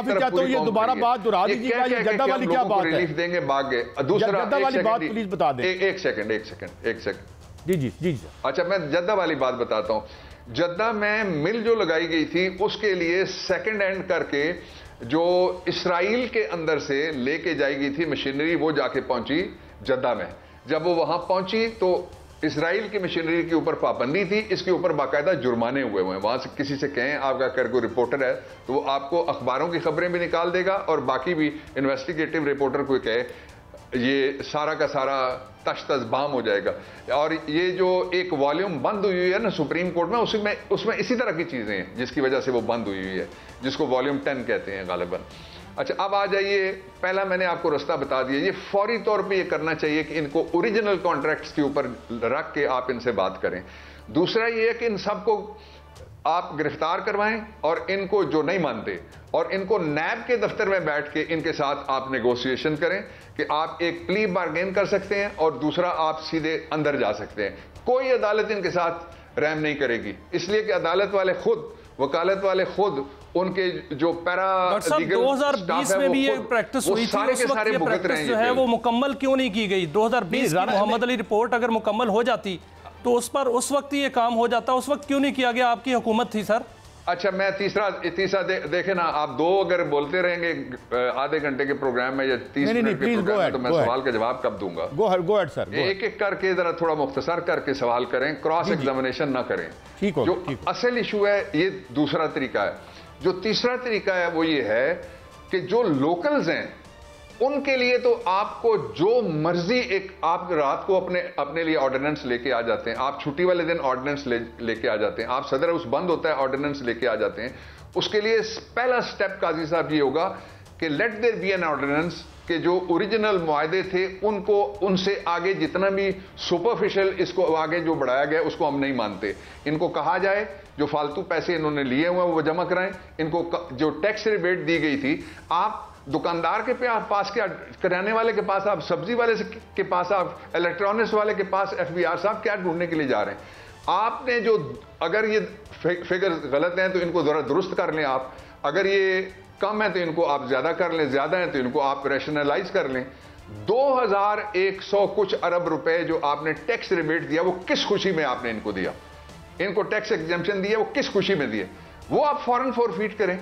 माफी चाहता हूँ, ये दोबारा बात दोहरा दीजिएगा, ये जद्दा वाली क्या बात है? रिलीफ देंगे, भाग गए। दूसरा जद्दा वाली बात प्लीज बता दें। एक सेकंड। जी। अच्छा, मैं जद्दा वाली बात बताता हूं। जद्दा में मिल जो लगाई गई थी उसके लिए सेकंड हैंड करके जो इसराइल के अंदर से लेके जाई गई थी मशीनरी, वो जाके पहुंची जद्दा में। जब वो वहां पहुंची तो इसराइल की मशीनरी के ऊपर पाबंदी थी, इसके ऊपर बाकायदा जुर्माने हुए हैं। वहां से किसी से कहें आपका कोई रिपोर्टर है तो वो आपको अखबारों की खबरें भी निकाल देगा, और बाकी भी इन्वेस्टिगेटिव रिपोर्टर कोई कहे ये सारा का सारा तश्तस बाम हो जाएगा। और ये जो एक वॉल्यूम बंद हुई है ना सुप्रीम कोर्ट में, उसमें इसी तरह की चीजें हैं जिसकी वजह से वो बंद हुई है, जिसको वॉल्यूम 10 कहते हैं गालिबन। अच्छा, अब आ जाइए, पहला मैंने आपको रास्ता बता दिया। ये फौरी तौर पे ये करना चाहिए कि इनको ओरिजिनल कॉन्ट्रैक्ट्स के ऊपर रख के आप इनसे बात करें। दूसरा ये है कि इन सबको आप गिरफ्तार करवाएं, और इनको जो नहीं मानते और इनको नैब के दफ्तर में बैठ के इनके साथ आप नेगोशिएशन करें कि आप एक प्ली बार्गेन कर सकते हैं, और दूसरा आप सीधे अंदर जा सकते हैं। कोई अदालत इनके साथ रहम नहीं करेगी, इसलिए कि अदालत वाले खुद, वकालत वाले खुद, उनके जो पैरा 2020 में भी ये प्रैक्टिस हुई थी, उस वक्त ये प्रैक्टिस जो है वो मुकम्मल क्यों नहीं की गई? 2020 की मोहम्मद अली रिपोर्ट अगर मुकम्मल हो जाती तो उस पर उस वक्त ये काम हो जाता, उस वक्त क्यों नहीं किया गया? आपकी हुकूमत थी सर। अच्छा, मैं तीसरा देखे ना, आप दो अगर बोलते रहेंगे आधे घंटे के प्रोग्राम में या 30 मिनट के प्रोग्राम में, तो मैं सवाल का जवाब कब दूंगा? Go ahead sir. एक एक करके जरा थोड़ा मुख्तसर करके सवाल करें, क्रॉस एग्जामिनेशन ना करें। जो असल इशू है ये दूसरा तरीका है। जो तीसरा तरीका है वो ये है कि जो लोकल्स हैं उनके लिए तो आपको जो मर्जी, एक आप रात को अपने लिए ऑर्डिनेंस लेके आ जाते हैं, आप छुट्टी वाले दिन ऑर्डिनेंस लेके आ जाते हैं, आप सदर हाउस बंद होता है ऑर्डिनेंस लेके आ जाते हैं। उसके लिए पहला स्टेप काजी साहब ये होगा कि let there be an ordinance, कि जो ओरिजिनल मुआहदे थे उनको, उनसे आगे जितना भी सुपरफिशियल इसको आगे जो बढ़ाया गया उसको हम नहीं मानते। इनको कहा जाए जो फालतू पैसे इन्होंने लिए हुए वो जमा कराएं। इनको जो टैक्स रिबेट दी गई थी, आप दुकानदार के पास, क्या करियाने वाले के पास, आप सब्जी वाले के पास, आप इलेक्ट्रॉनिक्स वाले के पास, FBR साहब क्या ढूंढने के लिए जा रहे हैं? आपने जो, अगर ये फिगर गलत हैं तो इनको जरा दुरुस्त कर लें आप, अगर ये कम है तो इनको आप ज्यादा कर लें, ज्यादा है तो इनको आप रैशनलाइज कर लें। 2100 कुछ अरब रुपए जो आपने टैक्स रिबेट दिया, वो किस खुशी में आपने इनको दिया? इनको टैक्स एग्जेम्पशन दिया, वो किस खुशी में दिए? वो आप फौरन फोरफीट करें।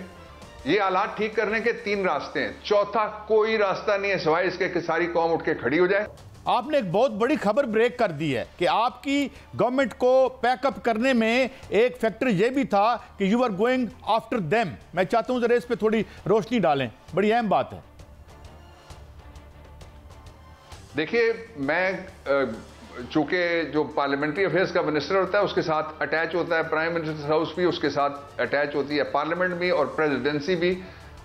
ये हालात ठीक करने के 3 रास्ते हैं, चौथा कोई रास्ता नहीं है सिवाय इसके कि सारी कौम उठ के खड़ी हो जाए। आपने एक बहुत बड़ी खबर ब्रेक कर दी है कि आपकी गवर्नमेंट को पैकअप करने में एक फैक्टर यह भी था कि you are going after them. मैं चाहता हूं जरा इस पे थोड़ी रोशनी डालें, बड़ी अहम बात है। देखिए, मैं चूंकि जो पार्लियामेंट्री अफेयर्स का मिनिस्टर होता है उसके साथ अटैच होता है, प्राइम मिनिस्टर हाउस भी उसके साथ अटैच होती है, पार्लियामेंट भी और प्रेसिडेंसी भी,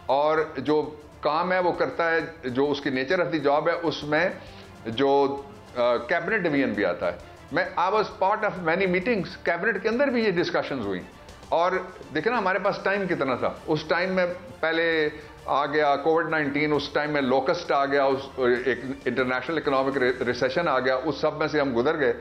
और जो काम है वो करता है, जो उसकी नेचर ऑफ द जॉब है उसमें जो कैबिनेट डिवीजन भी आता है। I was part of many meetings, cabinet के अंदर भी ये डिस्कशंस हुई। और देखे ना हमारे पास टाइम कितना था उस टाइम में, पहले आ गया कोविड-19, उस टाइम में लोकस्ट आ गया, उस एक इंटरनेशनल इकोनॉमिक रिसेशन आ गया, उस सब में से हम गुजर गए।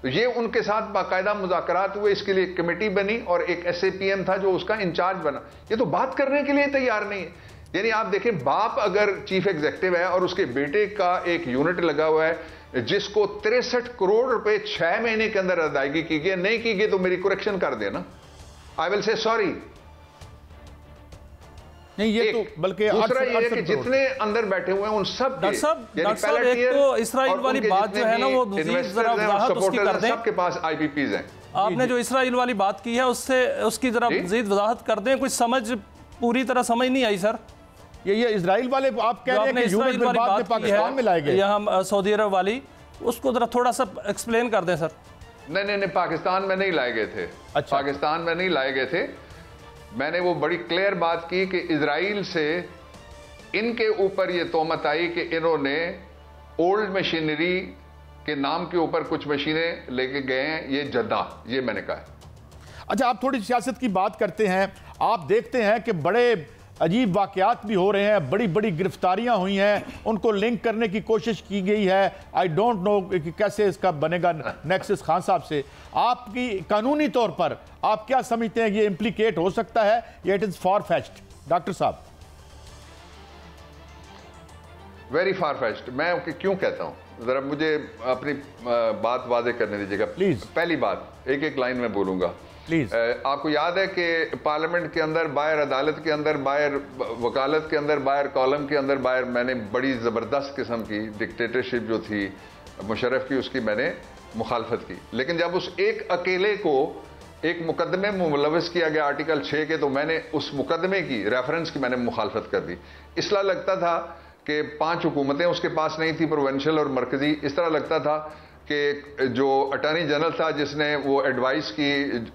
तो ये उनके साथ बाकायदा मुज़ाकरात हुए, इसके लिए कमेटी बनी और एक SAPM था जो उसका इंचार्ज बना। ये तो बात करने के लिए तैयार नहीं है। यानी आप देखें, बाप अगर चीफ एग्जीक्यूटिव है और उसके बेटे का एक यूनिट लगा हुआ है जिसको 63 करोड़ रुपए 6 महीने के अंदर अदायगी की गई, नहीं की गई तो मेरी करेक्शन कर देना, आई विल से सॉरी। नहीं, ये तो बल्कि दूसरा ये है कि जितने अंदर बैठे हुए हैं उन सब के, एक तो इसराइल वाली बात जो है ना वो जरा वजाहत उसकी कर दें। सबके पास IPPs हैं। आपने जो इसराइल वाली बात की है उससे उसकी जरा मजीद वजाहत कर दें, कुछ समझ पूरी तरह समझ नहीं आई सर। ये इजराइल वाले आप कह रहे हैं कि यूनिट में बाद में पाकिस्तान में लाए गए, यहाँ सऊदी अरब वाली, उसको जरा थोड़ा सा एक्सप्लेन कर दें सर। नहीं, पाकिस्तान में नहीं लाए गए थे। अच्छा, पाकिस्तान में नहीं लाए गए थे। मैंने वो बड़ी क्लियर बात की कि इजराइल से इनके ऊपर ये तोहमत आई कि इन्होंने ओल्ड मशीनरी के नाम के ऊपर कुछ मशीनें लेके गए हैं, ये जद्दा, ये मैंने कहा। अच्छा, आप थोड़ी सियासत की बात करते हैं। आप देखते हैं कि बड़े अजीब वाक़यात भी हो रहे हैं, बड़ी बड़ी गिरफ्तारियां हुई हैं, उनको लिंक करने की कोशिश की गई है। आई डोंट नो कि कैसे इसका बनेगा नेक्सस। खान साहब से आपकी कानूनी तौर पर आप क्या समझते हैं, ये इम्प्लीकेट हो सकता है या it is far fetched? Doctor साहब। Very far fetched. میں کیوں کہتا ہوں, ذرا مجھے اپنی بات واضح کرنے دیجیے گا پلیز. پہلی بات ایک لائن میں بولوں گا پلیز. آپ کو یاد ہے کہ پارلیمنٹ کے اندر, باہر عدالت کے اندر, باہر وکالت کے اندر, باہر کالم کے اندر, باہر میں نے بڑی زبردست قسم کی ڈکٹیٹرشپ جو تھی مشرف کی, اس کی میں نے مخالفت کی. لیکن جب اس ایک اکیلے کو ایک مقدمے میں ملوث کیا گیا آرٹیکل 6 کے, تو میں نے اس مقدمے کی ریفرنس کی میں نے مخالفت کر دی. اس طرح لگتا تھا کہ 5 حکومتیں اس کے پاس نہیں تھی, پروونشل اور مرکزی. اس طرح لگتا تھا کہ جو اٹارنی جنرل تھا جس نے وہ ایڈوائس کی,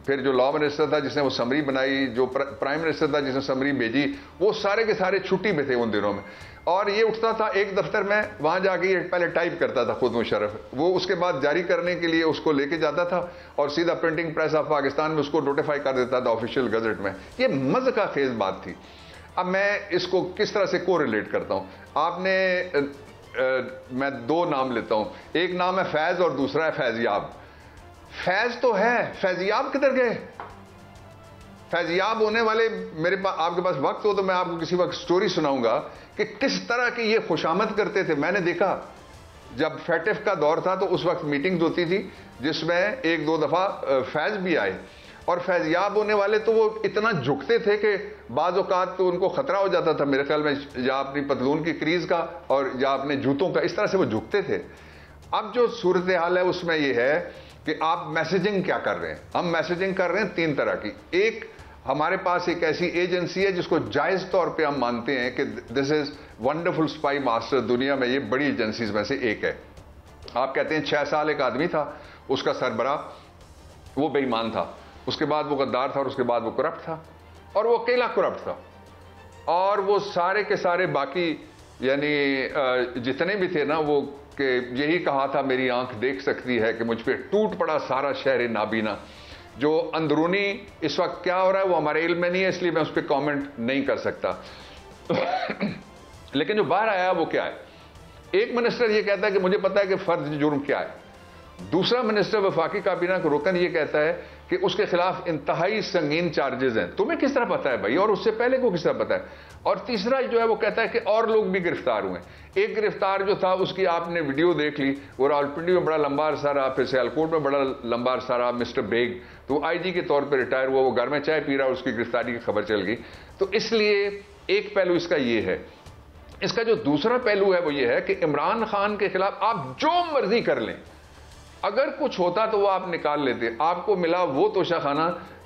پھر جو لا منسٹر تھا جس نے وہ سمری بنائی, جو پرائم منسٹر تھا جس نے سمری بھیجی, وہ سارے کے سارے چھٹی میں تھے ان دنوں میں. اور یہ اٹھتا تھا ایک دفتر میں, وہاں جا کے یہ پہلے ٹائپ کرتا تھا خود مشرف, وہ اس کے بعد جاری کرنے کے لیے اس کو لے کے جاتا تھا اور سیدھا پرنٹنگ پریس آف پاکستان میں اس کو نوٹیفائی کر دیتا تھا آفیشیل گزٹ میں. یہ مذہقہ خیز بات تھی. اب میں اس کو کس طرح سے کو ریلیٹ کرتا ہوں. آپ نے میں 2 نام لیتا ہوں, ایک نام ہے فیض اور دوسرا ہے فیضیاب. فیض تو ہے, فیضیاب کدھر گئے؟ فیضیاب ہونے والے, میرے پاس آپ کے پاس وقت ہو تو میں آپ کو کسی وقت سٹوری سناؤں گا کہ کس طرح کی یہ خوشامد کرتے تھے. میں نے دیکھا جب فیٹف کا دور تھا تو اس وقت میٹنگز ہوتی تھی جس میں 1-2 دفعہ فیض بھی آئے, اور فیضیاب ہونے والے تو وہ اتنا جھکتے تھے کہ بعض اوقات تو ان کو خطرہ ہو جاتا تھا میرے خیال میں, یا اپنی پتلون کی کریز کا اور یا اپنے جوتوں کا, اس طرح سے وہ جھکتے تھے. اب جو صورتحال ہے اس میں یہ ہے کہ آپ میسیجنگ کیا کر رہے ہیں. ہم میسیجنگ کر رہے ہیں 3 طرح کی. ایک, ہمارے پاس ایک ایسی ایجنسی ہے جس کو جائز طور پہ ہم مانتے ہیں کہ دس از ونڈرفل اسپائی ماسٹر, دنیا میں یہ بڑی ایجنسیز میں سے ایک ہے. آپ کہتے ہیں 6 سال ایک آدمی تھا, اس کا سربراہ, وہ بے ایمان تھا, اس کے بعد وہ غدار تھا, اور اس کے بعد وہ کرپٹ تھا, اور وہ اکیلا کرپٹ تھا, اور وہ سارے کے سارے باقی یعنی جتنے بھی تھے نا, وہ کہ یہی کہا تھا میری آنکھ دیکھ سکتی ہے کہ مجھ پہ ٹوٹ پڑا سارا شہر نابینا. جو اندرونی اس وقت کیا ہو رہا ہے وہ ہمارے علم میں نہیں ہے, اس لیے میں اس پہ کامنٹ نہیں کر سکتا. لیکن جو باہر آیا وہ کیا ہے. ایک منسٹر یہ کہتا ہے کہ مجھے پتا ہے کہ فرض جرم کیا ہے. دوسرا منسٹر وفاقی کابینہ کا رکن یہ کہتا ہے کہ اس کے خلاف انتہائی سنگین چارجز ہیں. تمہیں کس طرح پتا ہے بھائی, اور اس سے پہلے کو کس طرح پتا ہے. اور تیسرا جو ہے وہ کہتا ہے کہ اور لوگ بھی گرفتار ہوئے. ایک گرفتار جو تھا اس کی آپ نے ویڈیو دیکھ لی, وہ راولپنڈی میں بڑا لمبا عرصہ رہا, پھر سیالکوٹ میں بڑا لمبا عرصہ رہا, مسٹر بیگ, تو آئی جی کے طور پہ ریٹائر ہوا, وہ گھر میں چائے پی رہا, اس کی گرفتاری کی خبر چل گئی. تو اس لیے ایک پہلو اس کا یہ ہے. اس کا جو دوسرا پہلو ہے وہ یہ ہے کہ عمران خان کے خلاف آپ جو مرضی کر لیں, اگر کچھ ہوتا تو وہ آپ نکال لیتے. آپ کو ملا وہ توشہ خانہ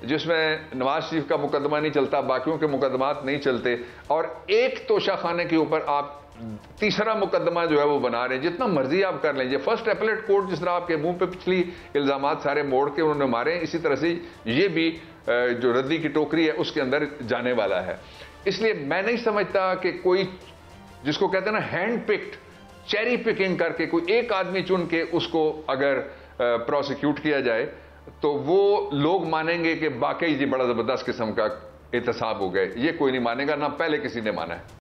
جس میں نواز شریف کا مقدمہ نہیں چلتا, باقیوں کے مقدمات نہیں چلتے, اور ایک توشہ خانے کے اوپر آپ تیسرا مقدمہ جو ہے وہ بنا رہے ہیں. جتنا مرضی آپ کر لیں. یہ فرسٹ اپیلیٹ کورٹ جس طرح آپ کے منہ پہ پچھلی الزامات سارے موڑ کے انہوں نے مارے ہیں, اسی طرح سے یہ بھی جو ردی کی ٹوکری ہے اس کے اندر جانے والا ہے. اس لیے میں نہیں سمجھتا کہ کوئی جس کو کہتے ہیں نا ہینڈ پکڈ, چیری پکنگ کر کے کوئی ایک آدمی چن کے اس کو اگر پروسیکیوٹ کیا جائے تو وہ لوگ مانیں گے کہ واقعی یہ بڑا زبردست قسم کا احتساب ہو گئے. یہ کوئی نہیں مانے گا, نہ پہلے کسی نے مانا ہے.